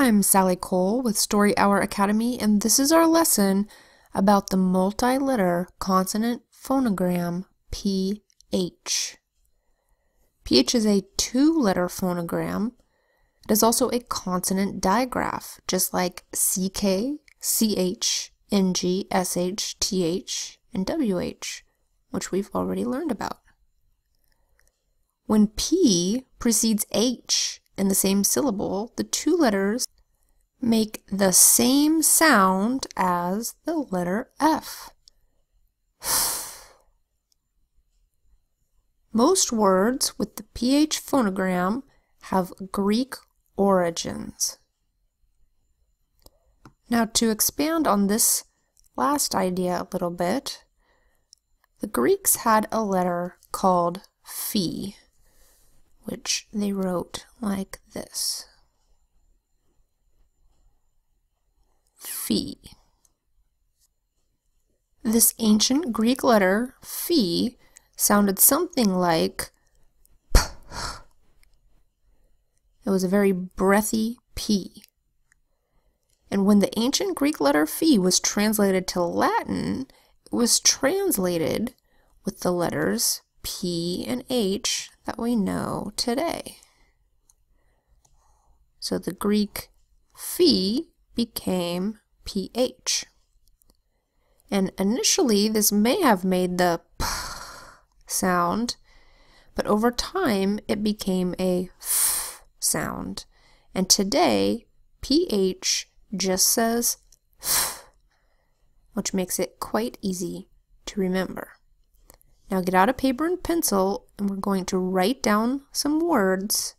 I'm Sally Cole with Story Hour Academy, and this is our lesson about the multi-letter consonant phonogram PH. PH is a two-letter phonogram. It is also a consonant digraph, just like CK, CH, NG, SH, TH, and WH, which we've already learned about. When P precedes H in the same syllable, the two letters make the same sound as the letter F. Most words with the PH phonogram have Greek origins. Now, to expand on this last idea a little bit, the Greeks had a letter called Phi, which they wrote like this. Phi. This ancient Greek letter, Phi, sounded something like P. It was a very breathy P. And when the ancient Greek letter Phi was translated to Latin, it was translated with the letters P and H that we know today. So the Greek Phi became PH. And initially this may have made the P sound, but over time it became a F sound. And today PH just says F, which makes it quite easy to remember. Now get out a paper and pencil, and we're going to write down some words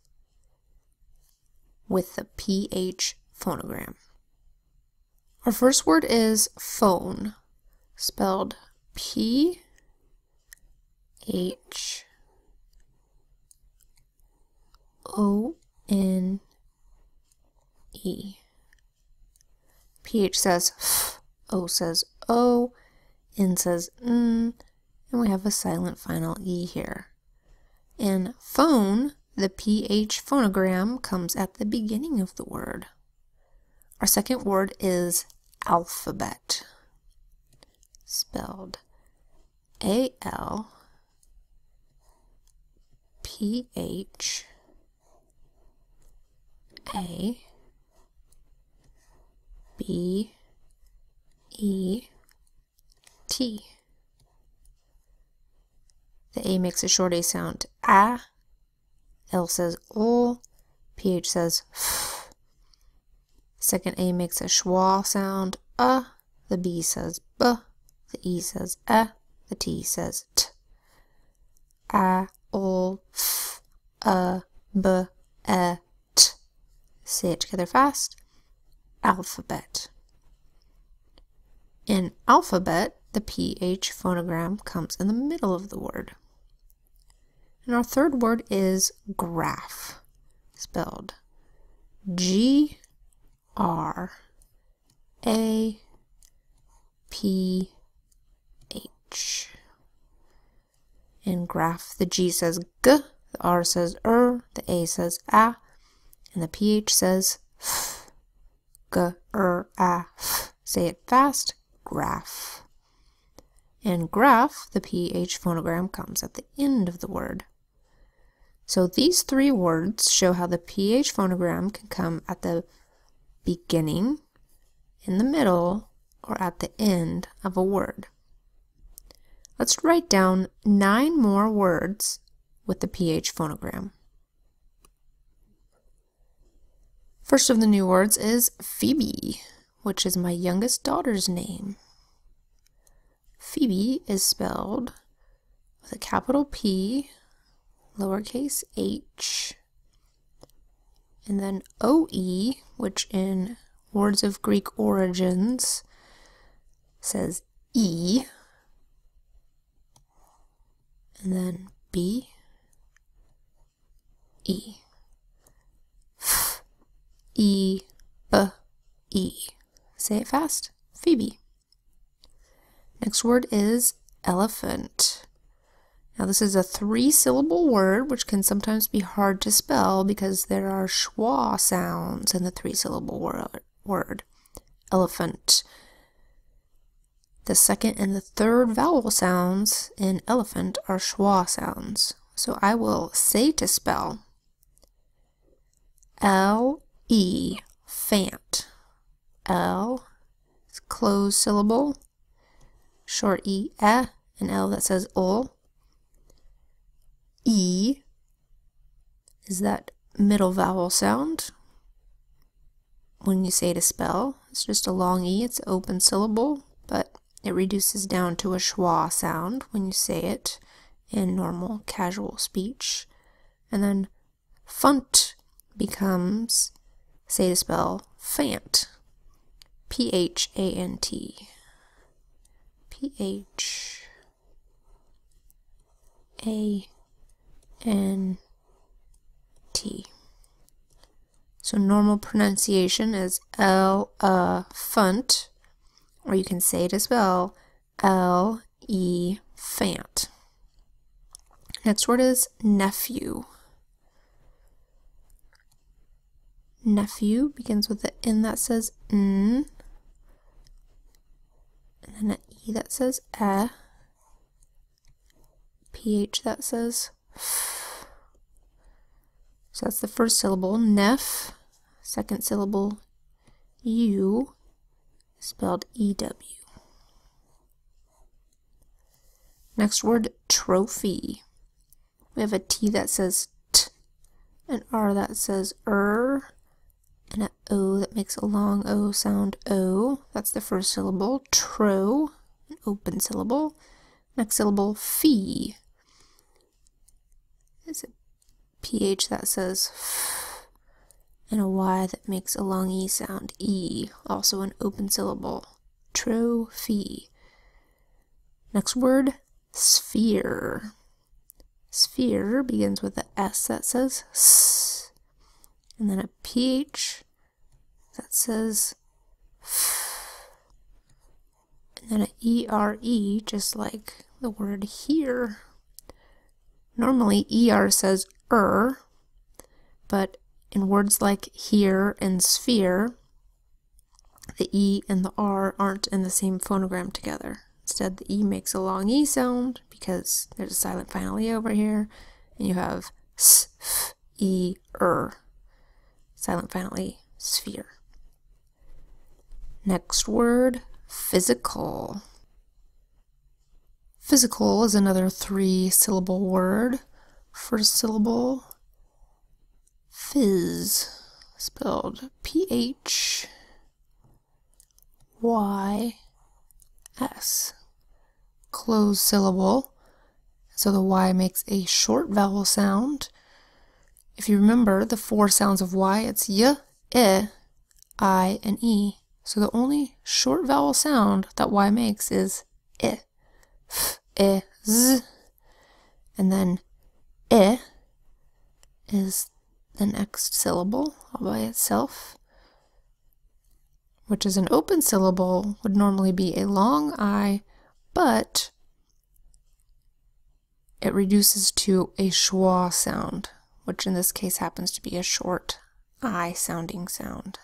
with the PH phonogram. Our first word is phone, spelled P-H-O-N-E. PH says F, O says O, N says N, and we have a silent final E here. In phone, the PH phonogram comes at the beginning of the word. Our second word is alphabet, spelled A-L-P-H-A-B-E-T. The A makes a short A sound, A. L says L. PH says F. Second A makes a schwa sound, The B says B. The E says E. The T says T. A, L, F, B, E, T. Say it together fast. Alphabet. In alphabet, the PH phonogram comes in the middle of the word. And our third word is graph, spelled G-R-A-P-H. In graph, the G says G, the R says the A says A, and the PH says F. G-R-A-F. Say it fast, graph. In graph, the PH phonogram comes at the end of the word. So these three words show how the PH phonogram can come at the beginning, in the middle, or at the end of a word. Let's write down 9 more words with the PH phonogram. First of the new words is Phoebe, which is my youngest daughter's name. Phoebe is spelled with a capital P, lowercase h, and then OE, which in words of Greek origins says E, and then B, E, F, E, B, E. Say it fast, Phoebe. Next word is elephant, Now this is a 3-syllable word, which can sometimes be hard to spell because there are schwa sounds in the 3-syllable word. Elephant. The second and the third vowel sounds in elephant are schwa sounds. So I will say to spell L-E, phant. L is closed syllable, short E, and L that says ul. E is that middle vowel sound. When you say to spell, it's just a long E, it's an open syllable, but it reduces down to a schwa sound when you say it in normal, casual speech. And then phunt becomes, say to spell, phant. P-H-A-N-T. P-H-A-N-T. So normal pronunciation is L-A-phunt, or you can say to spell L-E, phant. Next word is nephew. Nephew begins with an N that says N, and then an E that says E, PH that says F. So that's the first syllable, neph. Second syllable, U, spelled E-W. Next word, trophy. We have a T that says T, an R that says and an O that makes a long O sound, O. That's the first syllable. Tro, an open syllable. Next syllable, fee. Is a PH that says F, and a Y that makes a long E sound, E, also an open syllable. Trophy. Next word, sphere. Sphere begins with an S that says S, and then a PH that says F, and then an ERE, just like the word here. Normally ER says but in words like here and sphere, the E and the R aren't in the same phonogram together. Instead, the E makes a long E sound because there's a silent final E over here, and you have S, F, E, silent final E, sphere. Next word, physical. Physical is another 3-syllable word. First syllable, phys, spelled P-H-Y-S. Closed syllable, so the Y makes a short vowel sound. If you remember the 4 sounds of Y, it's Y, I, I, and E. So the only short vowel sound that Y makes is I, F, I, Z. And then I is the next syllable all by itself, which is an open syllable, would normally be a long I, but it reduces to a schwa sound, which in this case happens to be a short I sounding sound.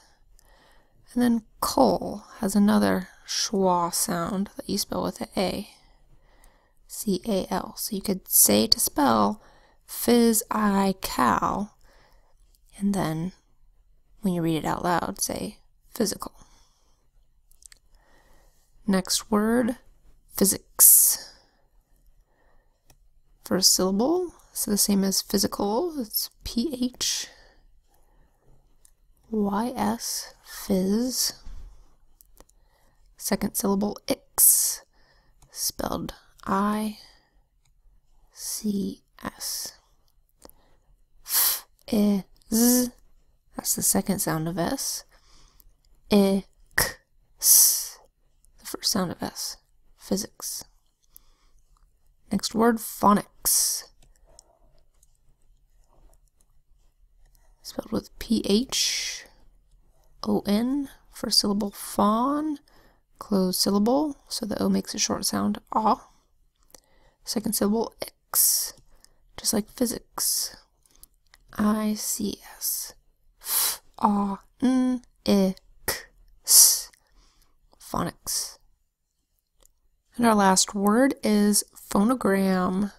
And then col has another schwa sound that you spell with an A, C-A-L. So you could say to spell phys-I-cal, and then when you read it out loud, say physical. Next word, physics. First syllable, so the same as physical, it's P-H-Y-S, phys. Second syllable, ix, spelled I-C-S. F-I-Z, that's the second sound of S. I-K-S, the first sound of S, physics. Next word, phonics. Spelled with P-H-O-N, first syllable fawn, closed syllable, so the O makes a short sound, ah. Second syllable, X, just like physics. ICS. Phonics. Phonics. And our last word is phonogram.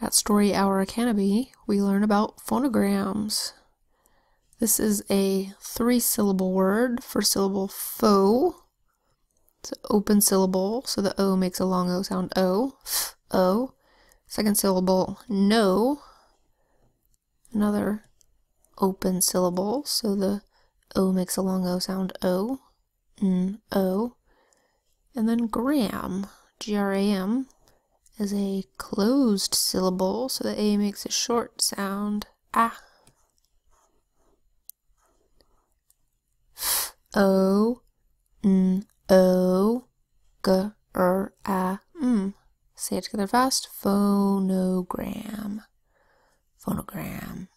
At Story Hour Academy, we learn about phonograms. This is a 3-syllable word. First syllable, pho. It's an open syllable, so the O makes a long O sound, O. O. Second syllable, no. Another open syllable, so the O makes a long O sound, O. O. And then gram, G-R-A-M, is a closed syllable, so the A makes a short sound, ah. O, O, G, R, A, M. Say it together fast. Phonogram. Phonogram.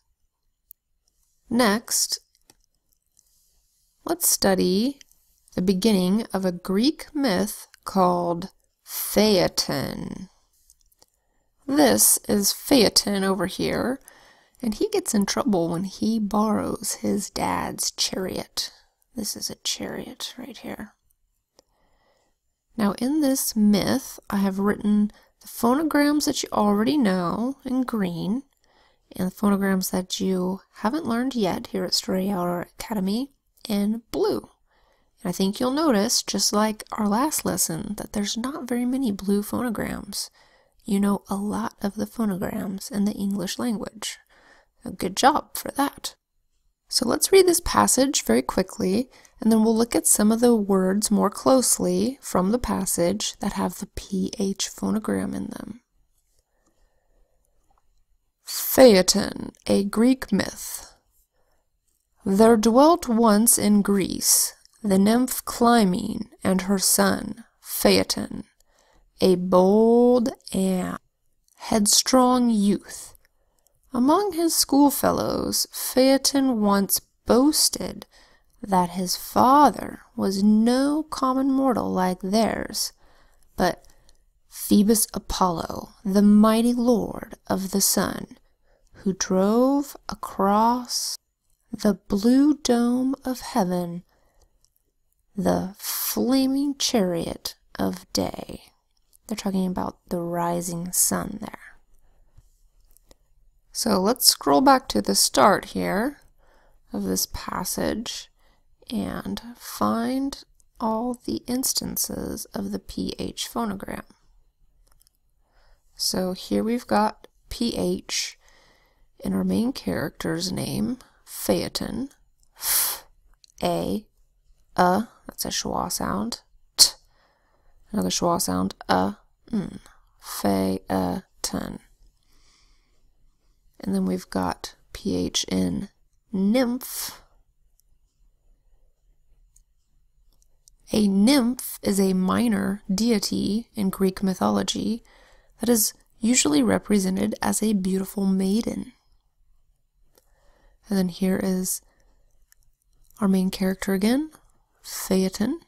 Next, let's study the beginning of a Greek myth called Phaeton. This is Phaeton over here, and he gets in trouble when he borrows his dad's chariot. This is a chariot right here. Now in this myth, I have written the phonograms that you already know in green, and the phonograms that you haven't learned yet here at Story Hour Academy in blue. And I think you'll notice, just like our last lesson, that there's not very many blue phonograms. You know a lot of the phonograms in the English language. A good job for that. So let's read this passage very quickly, and then we'll look at some of the words more closely from the passage that have the PH phonogram in them. Phaeton, a Greek myth. There dwelt once in Greece the nymph Clymene and her son, Phaeton, a bold and headstrong youth. Among his schoolfellows, Phaeton once boasted that his father was no common mortal like theirs, but Phoebus Apollo, the mighty lord of the sun, who drove across the blue dome of heaven the flaming chariot of day. They're talking about the rising sun there. So let's scroll back to the start here of this passage and find all the instances of the PH phonogram. So here we've got PH in our main character's name, Phaeton. That's a schwa sound. T, another schwa sound. Phaeton. And then we've got PH in nymph. A nymph is a minor deity in Greek mythology that is usually represented as a beautiful maiden. And then here is our main character again, Phaeton.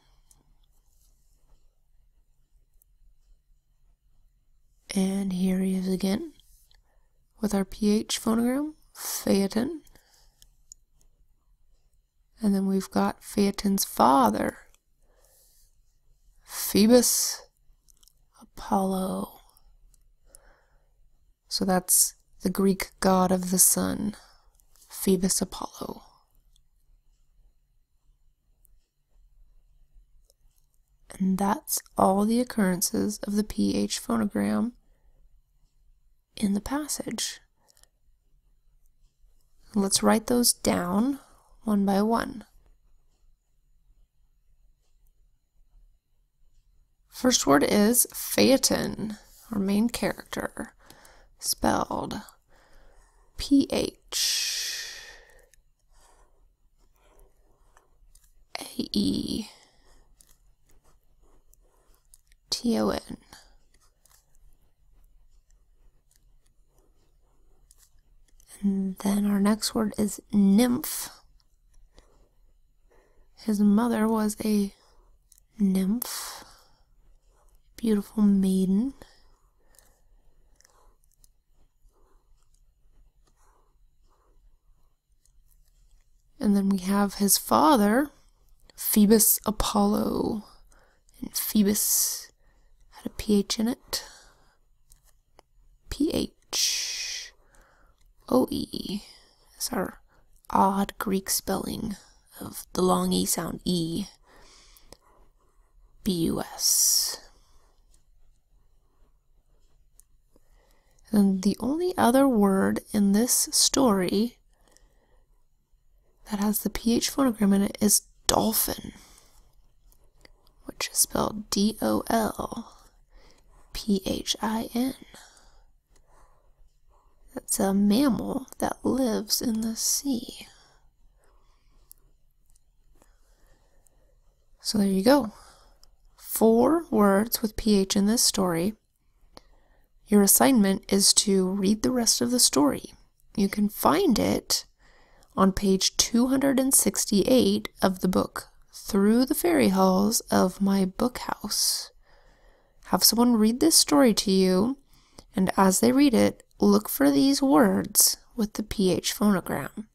And here he is again with our PH phonogram, Phaeton. And then we've got Phaeton's father, Phoebus Apollo. So that's the Greek god of the sun, Phoebus Apollo. And that's all the occurrences of the PH phonogram in the passage. Let's write those down one by one. First word is Phaeton, our main character, spelled P-H-A-E-T-O-N. And then our next word is nymph. His mother was a nymph, beautiful maiden. And then we have his father, Phoebus Apollo. And Phoebus had a PH in it. P-H-O-E is our odd Greek spelling of the long E sound, E. B-U-S. And the only other word in this story that has the PH phonogram in it is dolphin, which is spelled D-O-L-P-H-I-N. That's a mammal that lives in the sea. So there you go. 4 words with PH in this story. Your assignment is to read the rest of the story. You can find it on page 268 of the book, Through the Fairy Halls of My Bookhouse. Have someone read this story to you, and as they read it, look for these words with the PH phonogram.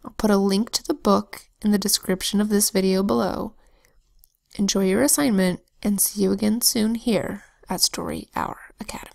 I'll put a link to the book in the description of this video below. Enjoy your assignment, and see you again soon here at Story Hour Academy.